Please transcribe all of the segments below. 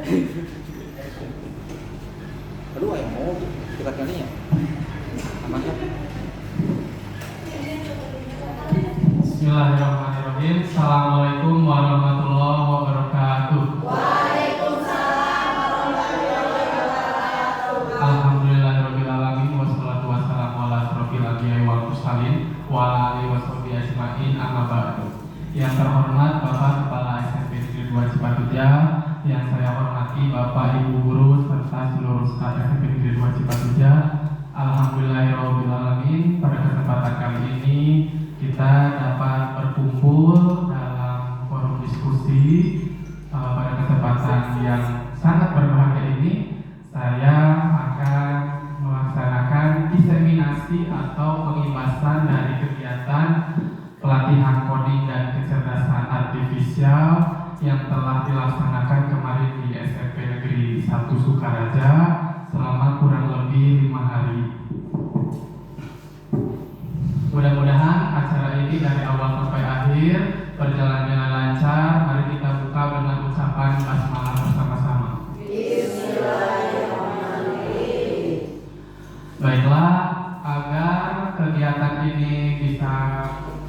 Aduh, yang mau kita kali ya. Aman ya. Bismillahirrahmanirrahim. Assalamualaikum warahmatullahi wabarakatuh. Waalaikumsalam warahmatullahi wabarakatuh. Alhamdulillahirabbil alamin wassalatu wassalamu ala asrofil anbiya'i wal mursalin wa ala alihi washabihi ajmain amma ba'du. Yang terhormat Bapak Kepala SMP Negeri 2 Cipatujah, yang saya hormati Bapak Ibu guru serta seluruh staf SMP Negeri 2 Cipatujah. Alhamdulillahirabbil alamin, pada kesempatan kali ini kita dapat berkumpul dalam forum diskusi. Pada kesempatan yang sangat berbahagia ini, saya akan melaksanakan diseminasi atau pengibasan dari kegiatan pelatihan coding dan kecerdasan artifisial yang telah dilaksanakan kemarin di SMP Negeri 1 Sukaraja selama kurang lebih 5 hari. Mudah-mudahan acara ini dari awal sampai akhir berjalan dengan lancar. Mari kita buka dengan ucapan basmalah bersama-sama. Bismillahirrahmanirrahim. Baiklah, agar kegiatan ini bisa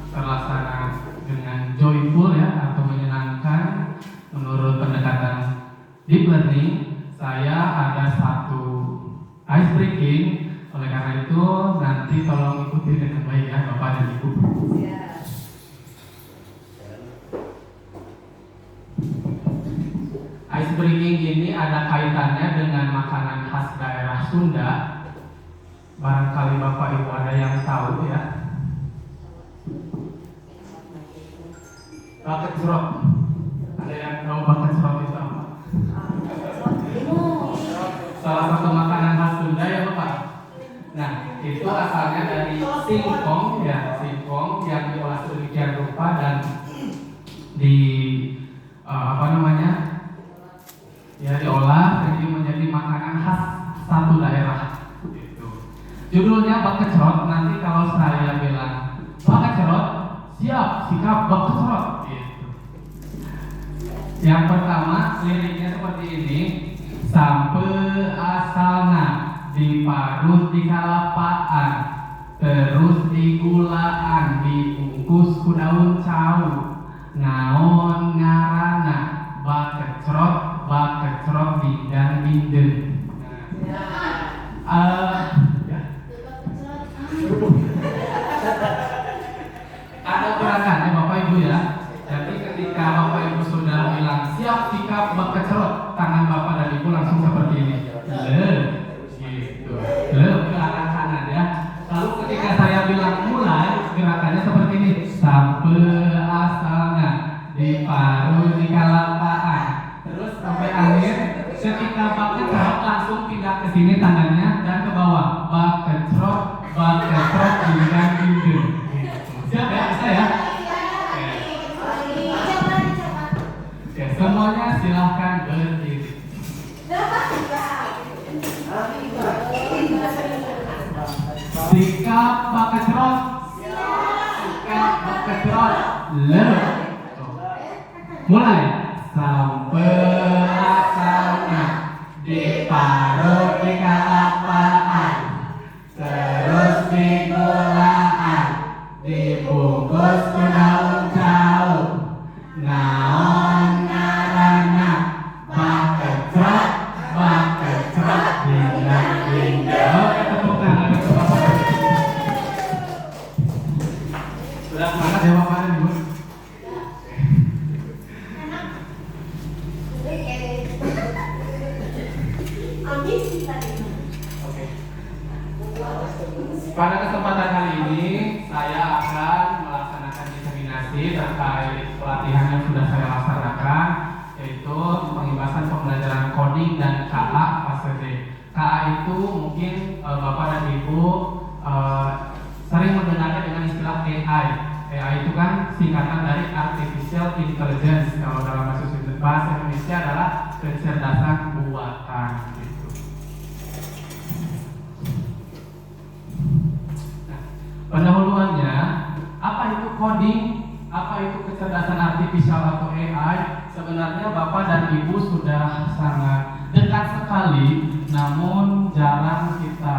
terlaksana dengan joyful ya, atau menyenangkan menurut pendekatan deep learning, saya ada satu ice breaking. Oleh karena itu nanti tolong ikuti dengan baik ya Bapak dan Ibu. Ice breaking ini ada kaitannya dengan makanan khas daerah Sunda. Barangkali Bapak Ibu ada yang tahu ya. Baket serot. Ada yang tahu baket serot itu apa? Salah satu makanan khas Sunda ya Bapak. Nah, itu asalnya dari singkong ya, singkong yang diolah sedemikian rupa dan diolah jadi menjadi makanan khas satu daerah. Gitu. Judulnya baket serot. Nanti kalau saya bilang baket serot, siap, sikap baket serot. Gitu. Yang pertama liriknya seperti ini. Sampe asalna diparut di kalapaan, terus digulaan, dibungkus ku daun cau. Naon ngarana baket cerot bidang bindeng. Ada gerakannya Bapak Ibu ya. Jadi ketika Bapak Ibu sudah bilang siap sikap baket cerot, tangan Bapak dan Ibu langsung seperti ini. Gitu. Ke arah kanan ya. Lalu ketika saya bilang mulai, gerakannya seperti ini. Sampe asalnya diparu di kalapaan. Terus sampai akhir, ketika baket cerot langsung pindah ke sini tangannya dan ke bawah. Baket cerot bidang bindeng. Siap ya, bisa ya? Oke, semuanya silahkan berdiri. Sikap baket cerot. Sikap baket cerot. Mulai. Sampai asalnya diparut di kalapaan, terus digulaan, dibungkus ku daun cau. Naon ngaranna baket cerot bidang bindeng. Oke, tepuk tangan untuk Bapak. Sudah semangat ya Bapak dan Ibu? Pada kesempatan kali ini saya akan melaksanakan diseminasi terkait pelatihan yang sudah saya laksanakan, yaitu pengibasan pembelajaran coding dan KA fase D. KA itu mungkin Bapak dan Ibu sering mendengarnya dengan istilah AI. AI itu kan singkatan dari Artificial Intelligence. Kalau dalam bahasa Indonesia adalah kecerdasan buatan. Gitu. Pendahuluannya, apa itu coding, apa itu kecerdasan artifisial atau AI, sebenarnya Bapak dan Ibu sudah sangat dekat sekali, namun jarang kita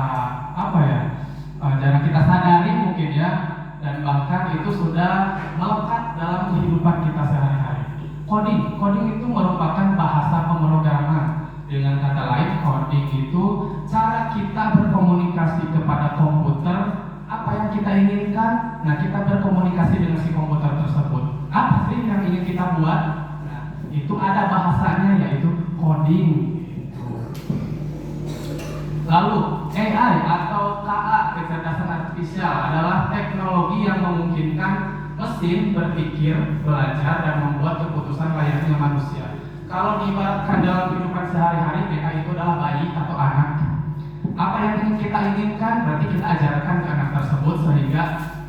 jarang kita sadari mungkin ya, dan bahkan itu sudah melekat dalam kehidupan kita sehari-hari. Coding itu merupakan bahasa pemrograman. Dengan kata lain, coding itu cara kita berkomunikasi kepada komputer apa yang kita inginkan. Nah, kita berkomunikasi dengan si komputer tersebut. Apa sih yang ingin kita buat? Nah, itu ada bahasanya, yaitu coding. Lalu AI atau KA, kecerdasan artifisial, adalah teknologi yang memungkinkan mesin berpikir, belajar, dan membuat keputusan layaknya manusia. Kalau diibaratkan dalam kehidupan sehari-hari, AI itu adalah bayi atau anak. Apa yang ingin kita inginkan, berarti kita ajarkan ke anak tersebut sehingga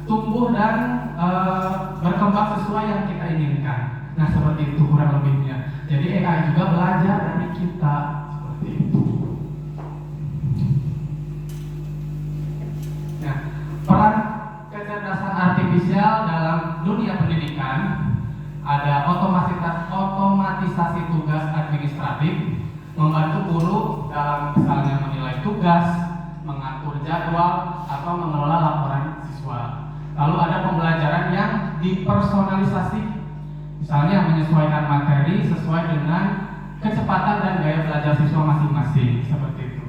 tumbuh dan berkembang sesuai yang kita inginkan. Nah, seperti itu kurang lebihnya. Jadi AI juga belajar dari kita, seperti itu. Nah, peran kecerdasan artifisial dalam dunia pendidikan ada otomatisasi tugas administratif, membantu guru dalam misalnya menilai tugas, mengatur jadwal, atau mengelola laporan siswa. Lalu ada pembelajaran yang dipersonalisasi, misalnya menyesuaikan materi sesuai dengan kecepatan dan gaya belajar siswa masing-masing, seperti itu.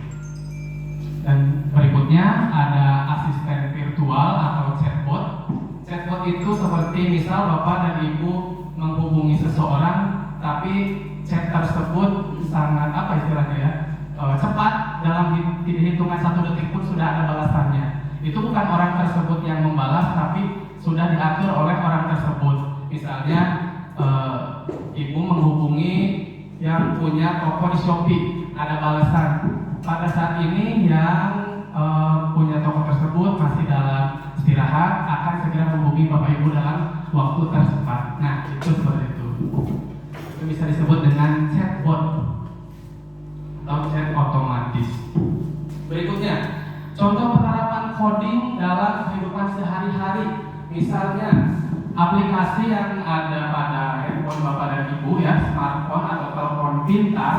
Dan berikutnya ada asisten virtual atau chatbot. Chatbot itu seperti misal Bapak dan Ibu menghubungi seseorang, tapi chat tersebut sangat cepat, dalam hitungan 1 detik pun sudah ada balasannya. Itu bukan orang tersebut yang membalas, tapi sudah diatur oleh orang tersebut. Misalnya Ibu menghubungi yang punya toko di Shopee, ada balasan. Pada saat ini yang punya toko tersebut masih dalam istirahat, akan segera menghubungi Bapak Ibu dalam waktu tercepat. Nah, itu seperti itu. Itu bisa disebut dengan chatbot atau chat otomatis. Berikutnya, contoh penerapan coding dalam kehidupan sehari-hari. Misalnya, aplikasi yang ada pada handphone Bapak dan Ibu ya, smartphone atau telepon pintar,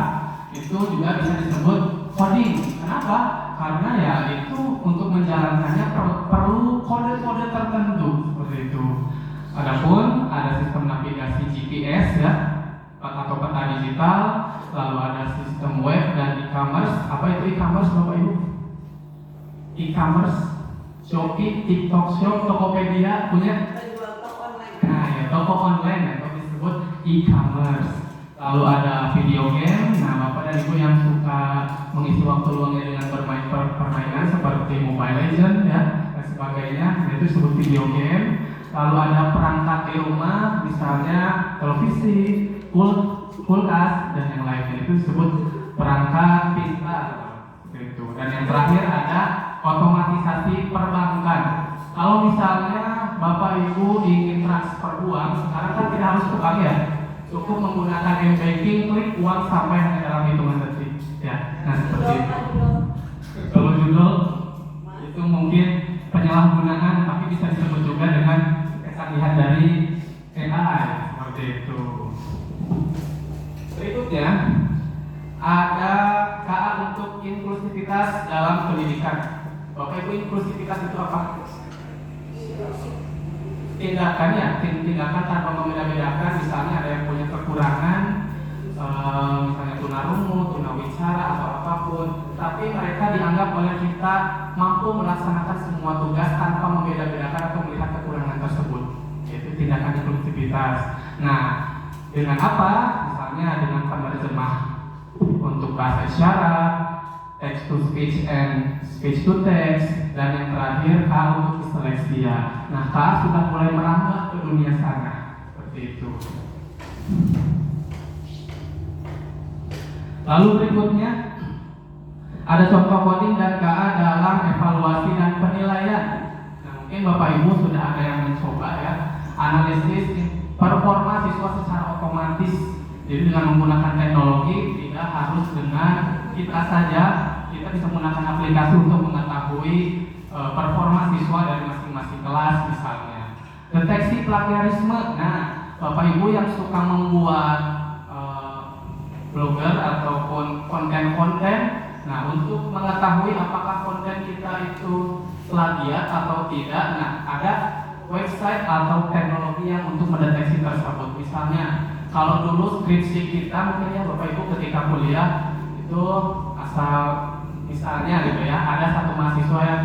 itu juga bisa disebut coding. Kenapa? Karena ya itu untuk menjalankannya perlu kode-kode tertentu, seperti itu. Adapun ada sistem navigasi GPS ya, atau peta digital, lalu ada sistem web dan e-commerce. Apa itu e-commerce Bapak Ibu? E-commerce, Shopee, TikTok Shop, Tokopedia punya. Nah ya, toko online atau disebut e-commerce. Lalu ada video game. Nah, Bapak dan Ibu yang suka mengisi waktu luangnya dengan bermain permainan seperti Mobile Legends ya dan sebagainya, itu disebut video game. Lalu ada perangkat di rumah, misalnya televisi, kulkas dan yang lainnya, itu disebut perangkat pintar. Gitu. Dan yang terakhir ada otomatisasi perbankan. Kalau misalnya Bapak Ibu ingin transfer uang, sekarang kan tidak harus ke bank ya, cukup menggunakan m-banking, klik uang sampai hanya dalam hitungan detik. Ya, nah seperti itu. Kalau judul itu mungkin penyalahgunaan, tapi bisa disebut juga dengan kesalahan dari AI, seperti itu. Berikutnya ada KA untuk inklusivitas dalam pendidikan. Bapak Ibu, inklusivitas itu apa? Tindakan tanpa membeda-bedakan. Misalnya ada yang punya kekurangan, misalnya tunarungu, tunawicara atau apapun, tapi mereka dianggap oleh kita mampu melaksanakan semua tugas tanpa membeda-bedakan atau melihat kekurangan tersebut. Itu tindakan inklusivitas. Nah, dengan apa? Misalnya dengan penerjemah untuk bahasa isyarat, text to speech and speech to text, dan yang terakhir KA untuk disleksia. Nah, KA sudah mulai merambah ke dunia sana, seperti itu. Lalu berikutnya ada contoh coding dan KA dalam evaluasi dan penilaian. Nah, mungkin Bapak Ibu sudah ada yang mencoba ya, analisis performa siswa secara otomatis. Jadi dengan menggunakan teknologi, tidak harus dengan kita saja, kita bisa menggunakan aplikasi untuk mengetahui performa siswa dari masing-masing kelas misalnya. Deteksi plagiarisme. Nah, Bapak Ibu yang suka membuat blogger ataupun konten-konten. Nah, untuk mengetahui apakah konten kita itu plagiat atau tidak, nah ada website atau teknologi yang untuk mendeteksi tersebut. Misalnya, kalau dulu skripsi kita mungkin ya Bapak Ibu ketika kuliah itu asal misalnya gitu ya, ada satu mahasiswa yang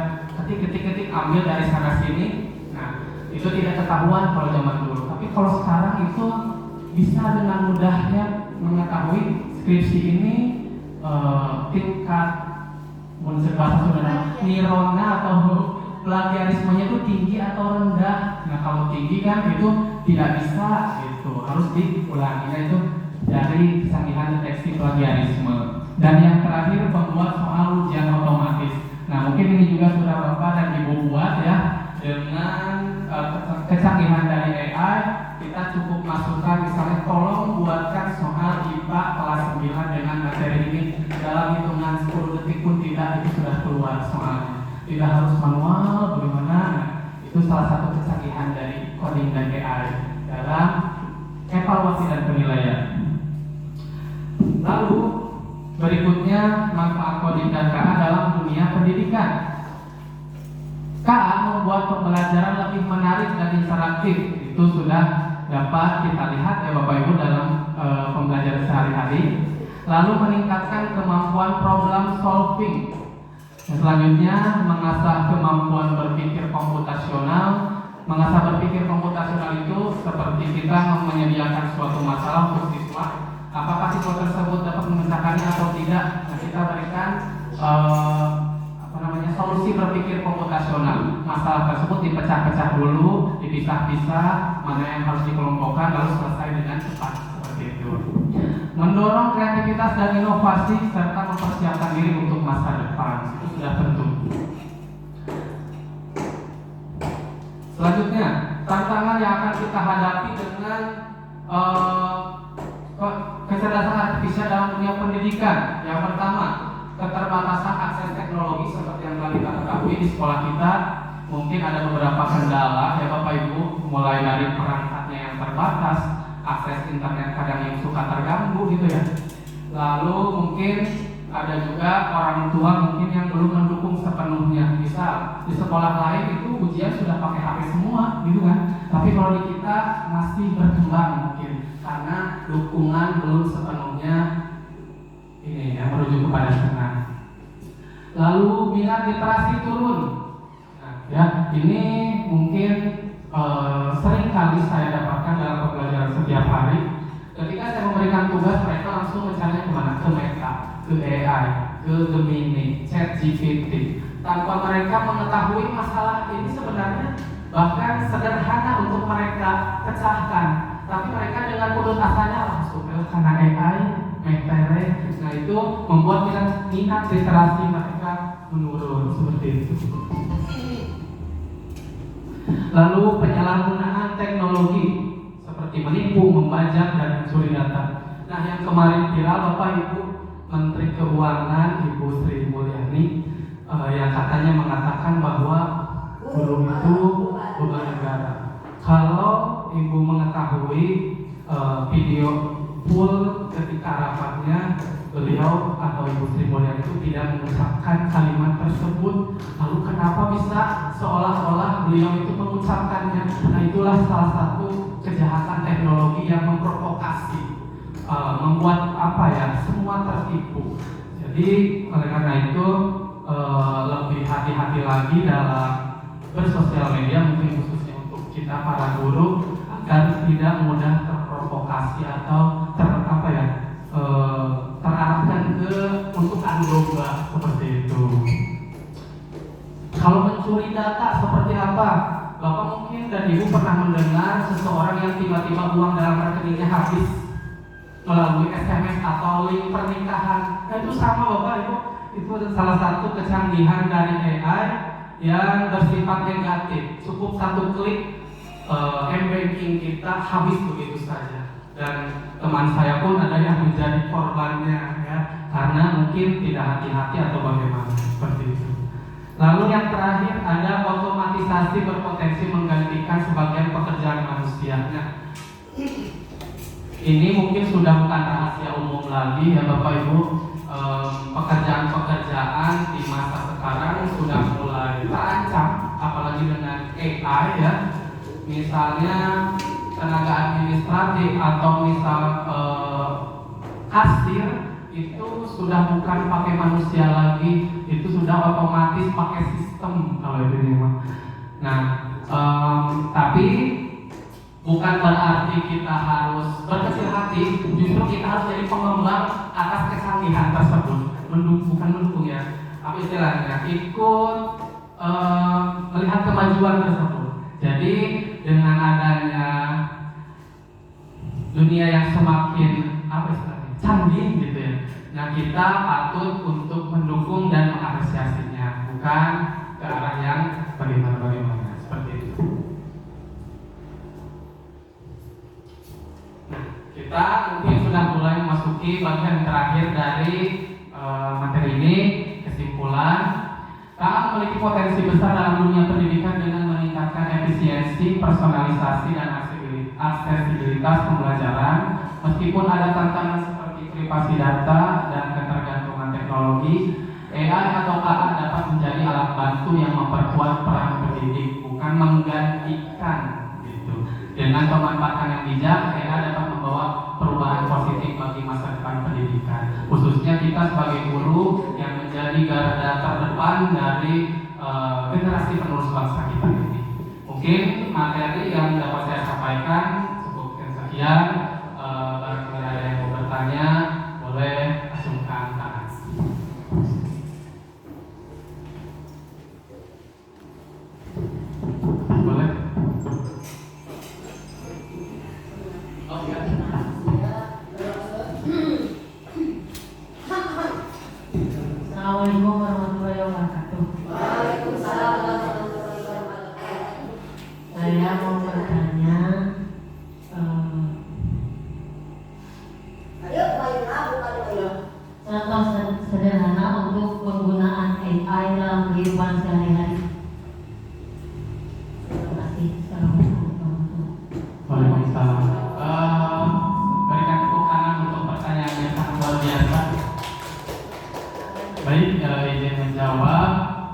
ketik ambil dari sana sini, nah itu tidak ketahuan kalau zaman dulu. Tapi kalau sekarang itu bisa dengan mudahnya mengetahui skripsi ini tingkat bahasa saudara nirona atau plagiarismenya itu tinggi atau rendah. Nah kalau tinggi kan itu tidak bisa, itu harus diulanginya itu dari kecanggihan deteksi plagiarisme. Dan yang terakhir membuat soal ujian otomatis. Nah mungkin ini juga sudah Bapak dan Ibu buat ya, dengan kecanggihan dari AI kita cukup masukkan misalnya tolong buatkan soal IPA kelas 9 dengan materi ini dalam hitungan 10 detik pun tidak, itu sudah keluar soalnya, tidak harus manual bagaimana. Nah, itu salah satu kecanggihan dari coding dan AI dalam evaluasi dan penilaian. Lalu berikutnya manfaat coding dan KA dalam dunia pendidikan. KA membuat pembelajaran lebih menarik dan interaktif. Itu sudah dapat kita lihat ya Bapak Ibu dalam pembelajaran sehari-hari. Lalu meningkatkan kemampuan problem solving. Selanjutnya mengasah kemampuan berpikir komputasional. Mengasah berpikir komputasional itu seperti kita menyediakan suatu masalah untuk siswa. Apakah siswa tersebut dapat memecahkannya atau tidak? Nah, kita berikan solusi berpikir komputasional. Masalah tersebut dipecah-pecah dulu, dipisah-pisah, mana yang harus dikelompokkan, lalu selesai dengan cepat seperti itu. Mendorong kreativitas dan inovasi serta mempersiapkan diri untuk masa depan, itu sudah tentu. Selanjutnya, tantangan yang akan kita hadapi dengan kecerdasan artifisial dalam dunia pendidikan. Yang pertama, keterbatasan akses teknologi seperti yang telah kita ketahui di sekolah kita. Mungkin ada beberapa kendala ya Bapak Ibu, mulai dari perangkatnya yang terbatas, akses internet kadang yang suka terganggu gitu ya. Lalu mungkin ada juga orang tua mungkin yang belum mendukung sepenuhnya. Misal di sekolah lain itu ujian sudah pakai HP semua gitu kan, tapi kalau di kita masih berkembang mungkin karena dukungan belum sepenuhnya ini yang merujuk kepada setengah. Lalu minat literasi turun. Nah, ya ini mungkin sering kali saya dapatkan dalam pembelajaran setiap hari. Ketika saya memberikan tugas, mereka langsung mencari kemana? Ke Meta, ke AI, ke Gemini, ChatGPT, tanpa mereka mengetahui masalah ini sebenarnya bahkan sederhana untuk mereka pecahkan. Tapi mereka dengan putus asanya langsung karena AI, Metere, nah itu membuat minat literasi mereka menurun seperti itu. Lalu penyalahgunaan teknologi seperti menipu, membajak, dan mencuri data. Nah yang kemarin viral Bapak Ibu Menteri Keuangan Ibu Sri Mulyani yang katanya mengatakan bahwa guru itu beban negara. Kalau Ibu mengetahui video full ketika rapatnya, beliau atau Ibu Sri Mulyani itu tidak mengucapkan kalimat tersebut. Lalu kenapa bisa seolah-olah beliau itu mengucapkannya? Nah itulah salah satu kejahatan teknologi yang memprovokasi, membuat semua tertipu. Jadi oleh karena itu lebih hati-hati lagi dalam bersosial media, mungkin khususnya untuk kita para guru, agar tidak mudah terprovokasi atau terarahkan ke untuk adu domba seperti itu. Kalau mencuri data seperti apa? Bapak mungkin dan Ibu pernah mendengar seseorang yang tiba-tiba uang dalam rekeningnya habis melalui SMS atau link pernikahan. Nah, itu sama Bapak Ibu, itu salah satu kecanggihan dari AI yang bersifat negatif. Cukup satu klik m-banking kita habis begitu saja. Dan teman saya pun ada yang menjadi korbannya ya, karena mungkin tidak hati-hati atau bagaimana seperti itu. Lalu yang terakhir ada otomatisasi berpotensi menggantikan sebagian pekerjaan manusia. Nah, ini mungkin sudah bukan rahasia umum lagi ya Bapak Ibu. Pekerjaan-pekerjaan di masa sekarang sudah mulai terancam, apalagi dengan AI ya. Misalnya tenaga administratif atau misal kasir itu sudah bukan pakai manusia lagi, itu sudah otomatis pakai sistem kalau itu mah. Nah, tapi bukan berarti kita harus berkecil hati, justru kita harus jadi pengembang atas kecanggihan tersebut. Bukan mendukung ya, apa istilahnya, ikut melihat kemajuan tersebut. Jadi dengan adanya dunia yang semakin apa istilahnya, canggih gitu ya, nah kita patut untuk mendukung dan mengapresiasinya, bukan ke arah yang bagaimana seperti itu. Kita mungkin sudah mulai memasuki bagian terakhir dari materi ini, kesimpulan. KA memiliki potensi besar dalam dunia pendidikan dengan meningkatkan efisiensi, personalisasi, dan aksesibilitas pembelajaran. Meskipun ada tantangan seperti privasi data dan ketergantungan teknologi, AI atau KA dapat menjadi alat bantu yang memperkuat peran pendidik, bukan menggantikan. Dengan pemanfaatan yang bijak, AI dapat membawa perubahan positif bagi masa depan pendidikan. Khususnya kita sebagai guru yang menjadi garda terdepan dari generasi penerus bangsa kita ini. Mungkin materi yang dapat saya sampaikan cukup sekian. Barangkali ada yang mau bertanya, boleh acungkan tangan. Boleh? Assalamualaikum warahmatullahi wabarakatuh. Waalaikumsalam warahmatullahi wabarakatuh. Saya mau bertanya, contoh sederhana untuk penggunaan AI dalam kehidupan sehari-hari. Terima kasih. Assalamualaikum warahmatullahi wabarakatuh. Waalaikumsalam. Berikan tepuk tangan untuk pertanyaan yang sangat luar biasa. Baik, izin menjawab.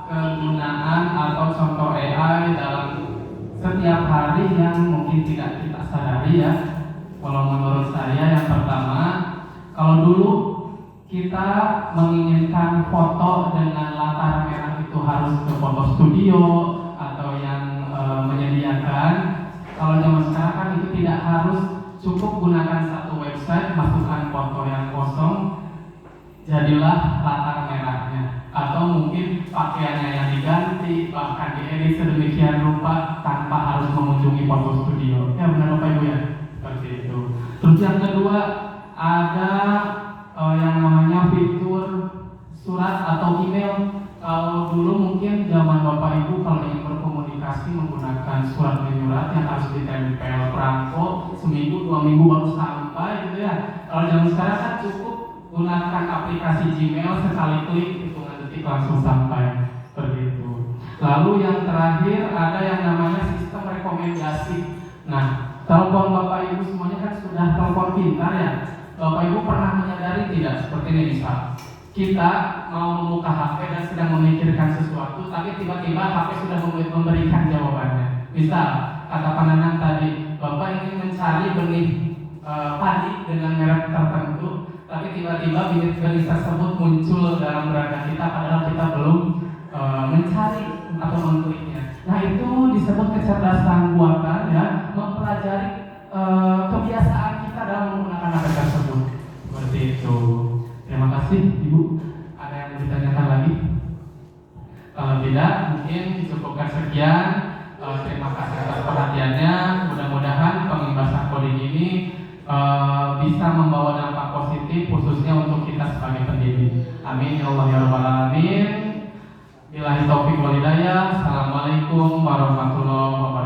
Kegunaan atau contoh AI dalam setiap hari yang mungkin tidak kita sadari ya. Kalau menurut saya yang pertama, kalau dulu kita menginginkan foto dengan latar merah itu harus ke foto studio atau yang menyediakan. Kalau zaman sekarang kan itu tidak harus, cukup gunakan satu website, masukkan foto yang kosong, jadilah latar merahnya. Atau mungkin pakaiannya yang diganti, bahkan diedit sedemikian rupa tanpa harus mengunjungi foto studio. Ya benar Bapak Ibu ya, seperti itu. Terus yang kedua, ada yang namanya fitur surat atau email. Kalau dulu mungkin zaman Bapak Ibu kalau ingin berkomunikasi menggunakan surat menyurat yang harus ditempel perangko seminggu 2 minggu baru sampai gitu ya. Kalau zaman sekarang kan cukup gunakan aplikasi Gmail, sekali klik hitungan detik langsung sampai, seperti itu. Lalu yang terakhir ada yang namanya sistem rekomendasi. Nah, telepon Bapak Ibu semuanya kan sudah telepon pintar ya. Bapak Ibu pernah menyadari tidak seperti ini, misal kita mau membuka HP dan sedang memikirkan sesuatu, tapi tiba-tiba HP sudah memberikan jawabannya. Misal kata penanam tadi, Bapak ingin mencari benih padi dengan merek tertentu, tapi tiba-tiba benih tersebut muncul dalam beranda kita padahal kita belum mencari atau mengkliknya. Nah, itu disebut kecerdasan buatan ya, mempelajari kebiasaan kita dalam menggunakan HP tersebut. Seperti itu. Terima kasih Ibu. Ada yang mau ditanyakan lagi? Kalau tidak, mungkin cukupkan sekian. Terima kasih atas perhatiannya. Mudah-mudahan pengibasan coding ini bisa membawa dampak positif khususnya untuk kita sebagai pendidik. Amin ya Allah ya rabbal alamin. Billahi taufiq wal hidayah. Assalamualaikum warahmatullahi wabarakatuh.